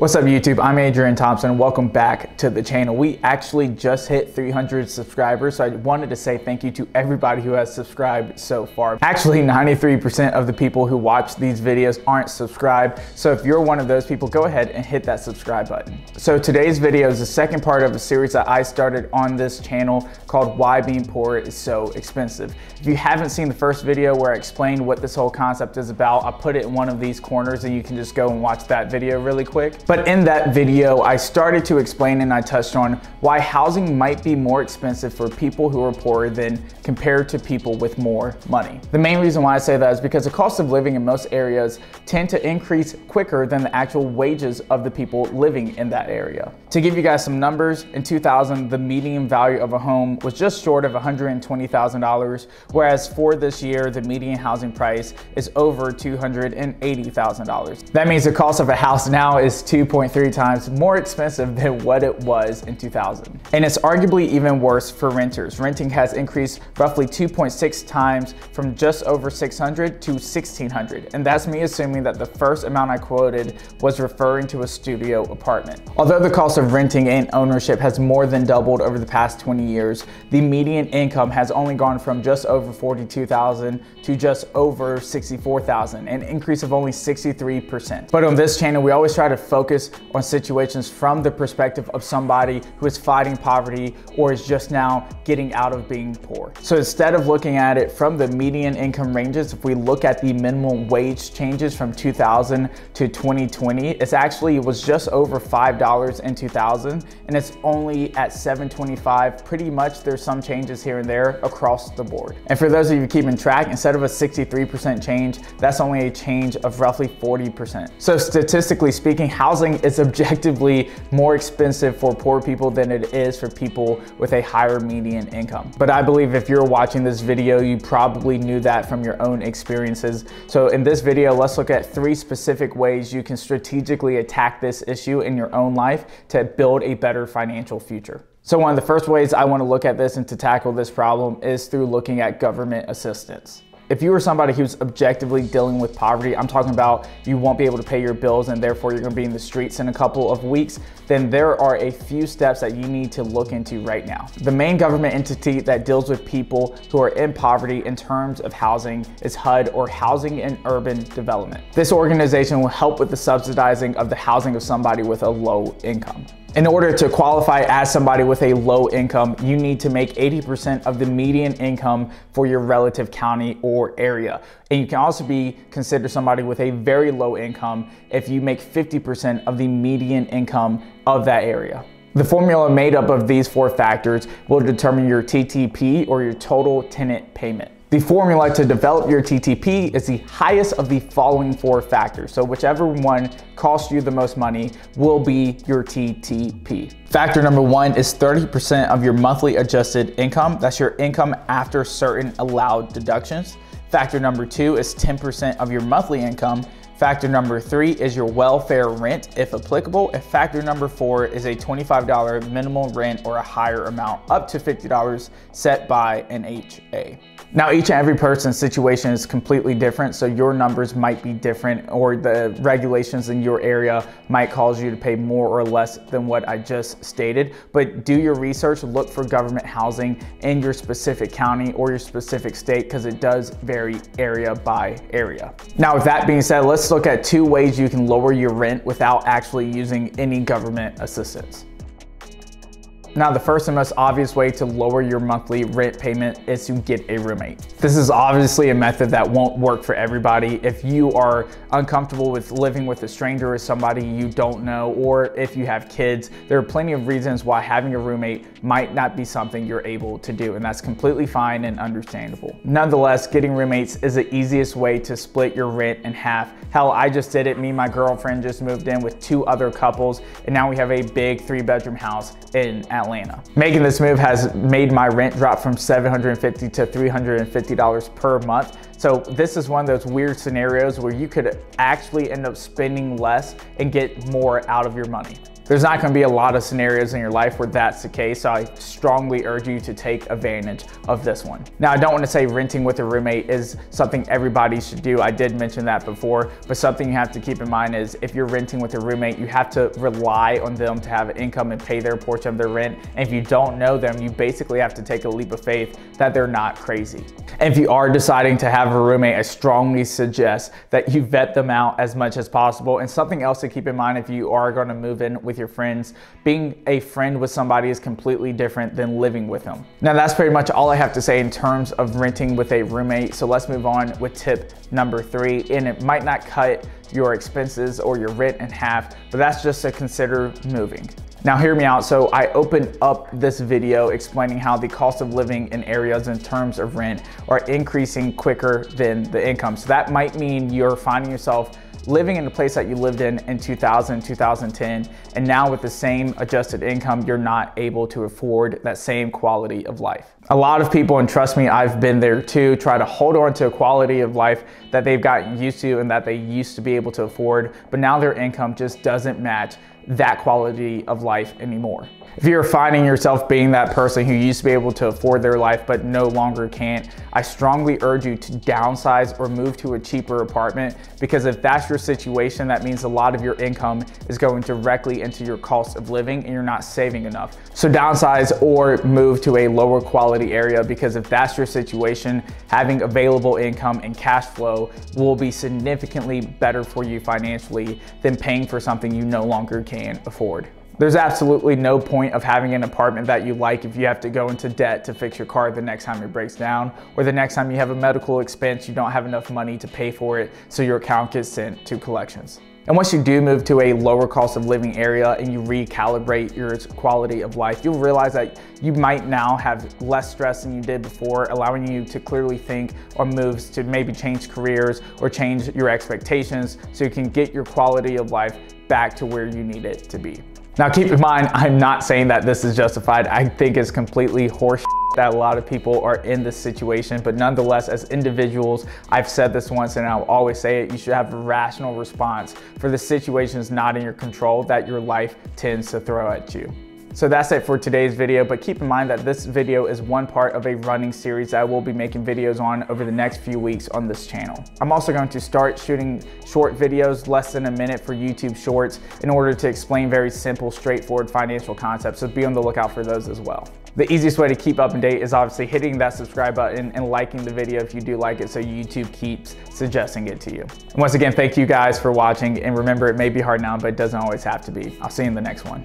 What's up YouTube? I'm Adrian Thompson. Welcome back to the channel. We actually just hit 300 subscribers, so I wanted to say thank you to everybody who has subscribed so far. Actually, 93% of the people who watch these videos aren't subscribed, so if you're one of those people, go ahead and hit that subscribe button. So today's video is the second part of a series that I started on this channel called Why Being Poor is So Expensive. If you haven't seen the first video where I explained what this whole concept is about, I put it in one of these corners and you can just go and watch that video really quick. But in that video, I started to explain and I touched on why housing might be more expensive for people who are poorer than compared to people with more money. The main reason why I say that is because the cost of living in most areas tend to increase quicker than the actual wages of the people living in that area. To give you guys some numbers, in 2000, the median value of a home was just short of $120,000, whereas for this year, the median housing price is over $280,000. That means the cost of a house now is 2.3 times more expensive than what it was in 2000. And it's arguably even worse for renters. Renting has increased roughly 2.6 times from just over $600 to $1,600. And that's me assuming that the first amount I quoted was referring to a studio apartment. Although the cost of renting and ownership has more than doubled over the past 20 years, the median income has only gone from just over $42,000 to just over $64,000, an increase of only 63%. But on this channel, we always try to focus on situations from the perspective of somebody who is fighting poverty or is just now getting out of being poor. So instead of looking at it from the median income ranges, if we look at the minimum wage changes from 2000 to 2020, it was just over $5 in 2000 and it's only at $7.25. Pretty much there's some changes here and there across the board. And for those of you keeping track, instead of a 63% change, that's only a change of roughly 40%. So statistically speaking, housing is objectively more expensive for poor people than it is for people with a higher median income. But I believe if you're watching this video, you probably knew that from your own experiences. So in this video, let's look at 3 specific ways you can strategically attack this issue in your own life to build a better financial future. So one of the first ways I want to look at this and to tackle this problem is through looking at government assistance. If you are somebody who's objectively dealing with poverty, I'm talking about you won't be able to pay your bills and therefore you're gonna be in the streets in a couple of weeks, then there are a few steps that you need to look into right now. The main government entity that deals with people who are in poverty in terms of housing is HUD, or Housing and Urban Development. This organization will help with the subsidizing of the housing of somebody with a low income. In order to qualify as somebody with a low income, you need to make 80% of the median income for your relative county or area. And you can also be considered somebody with a very low income if you make 50% of the median income of that area. The formula made up of these 4 factors will determine your TTP, or your total tenant payment. The formula to develop your TTP is the highest of the following 4 factors. So whichever one costs you the most money will be your TTP. Factor number 1 is 30% of your monthly adjusted income. That's your income after certain allowed deductions. Factor number 2 is 10% of your monthly income. Factor number 3 is your welfare rent, if applicable. And factor number 4 is a $25 minimum rent or a higher amount, up to $50 set by an HA. Now, each and every person's situation is completely different, so your numbers might be different, or the regulations in your area might cause you to pay more or less than what I just stated. But do your research, look for government housing in your specific county or your specific state, because it does vary area by area. Now, with that being said, let's look at 2 ways you can lower your rent without actually using any government assistance. Now, the first and most obvious way to lower your monthly rent payment is to get a roommate. This is obviously a method that won't work for everybody. If you are uncomfortable with living with a stranger or somebody you don't know, or if you have kids, there are plenty of reasons why having a roommate might not be something you're able to do, and that's completely fine and understandable. Nonetheless, getting roommates is the easiest way to split your rent in half. Hell, I just did it. Me and my girlfriend just moved in with 2 other couples, and now we have a big 3-bedroom house in Atlanta. Making this move has made my rent drop from $750 to $350 per month. So this is one of those weird scenarios where you could actually end up spending less and get more out of your money. There's not going to be a lot of scenarios in your life where that's the case, so I strongly urge you to take advantage of this one. Now, I don't want to say renting with a roommate is something everybody should do. I did mention that before, but something you have to keep in mind is if you're renting with a roommate, you have to rely on them to have an income and pay their portion of their rent. And if you don't know them, you basically have to take a leap of faith that they're not crazy. And if you are deciding to have a roommate, I strongly suggest that you vet them out as much as possible. And something else to keep in mind if you are going to move in with your friends, being a friend with somebody is completely different than living with them. Now, that's pretty much all I have to say in terms of renting with a roommate. So let's move on with tip number 3. And it might not cut your expenses or your rent in half, but that's just to consider moving. Now hear me out. So I opened up this video explaining how the cost of living in areas in terms of rent are increasing quicker than the income. So that might mean you're finding yourself living in the place that you lived in 2000, 2010, and now with the same adjusted income, you're not able to afford that same quality of life. A lot of people, and trust me, I've been there too, try to hold on to a quality of life that they've gotten used to and that they used to be able to afford, but now their income just doesn't match that quality of life anymore. If you're finding yourself being that person who used to be able to afford their life but no longer can't, I strongly urge you to downsize or move to a cheaper apartment, because if that's your situation, that means a lot of your income is going directly into your cost of living and you're not saving enough. So downsize or move to a lower quality area, because if that's your situation, having available income and cash flow will be significantly better for you financially than paying for something you no longer can afford. There's absolutely no point of having an apartment that you like if you have to go into debt to fix your car the next time it breaks down, or the next time you have a medical expense, you don't have enough money to pay for it, so your account gets sent to collections. And once you do move to a lower cost of living area and you recalibrate your quality of life, you'll realize that you might now have less stress than you did before, allowing you to clearly think on moves to maybe change careers or change your expectations so you can get your quality of life back to where you need it to be. Now keep in mind, I'm not saying that this is justified. I think it's completely horse that a lot of people are in this situation, but nonetheless, as individuals, I've said this once and I'll always say it, you should have a rational response for the situations not in your control that your life tends to throw at you. So that's it for today's video, but keep in mind that this video is one part of a running series that I will be making videos on over the next few weeks on this channel. I'm also going to start shooting short videos, less than a minute, for YouTube Shorts in order to explain very simple, straightforward financial concepts, so be on the lookout for those as well. The easiest way to keep up to date is obviously hitting that subscribe button and liking the video if you do like it, so YouTube keeps suggesting it to you. And once again, thank you guys for watching, and remember, it may be hard now, but it doesn't always have to be. I'll see you in the next one.